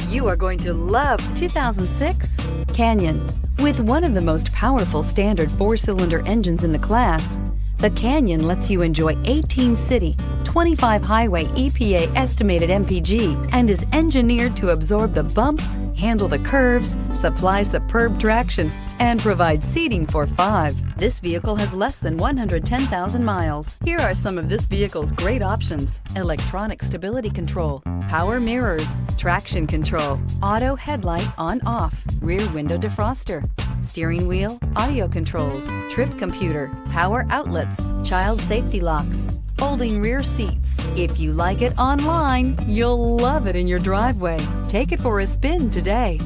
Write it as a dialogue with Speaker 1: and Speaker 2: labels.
Speaker 1: You are going to love 2006 Canyon. With one of the most powerful standard four-cylinder engines in the class, the Canyon lets you enjoy 18 city, 25 highway EPA estimated MPG, and is engineered to absorb the bumps, handle the curves, supply superb traction, and provide seating for 5. This vehicle has less than 110,000 miles. Here are some of this vehicle's great options: electronic stability control, power mirrors, traction control, auto headlight on/off, rear window defroster, steering wheel audio controls, trip computer, power outlets, child safety locks, folding rear seats. If you like it online, you'll love it in your driveway. Take it for a spin today.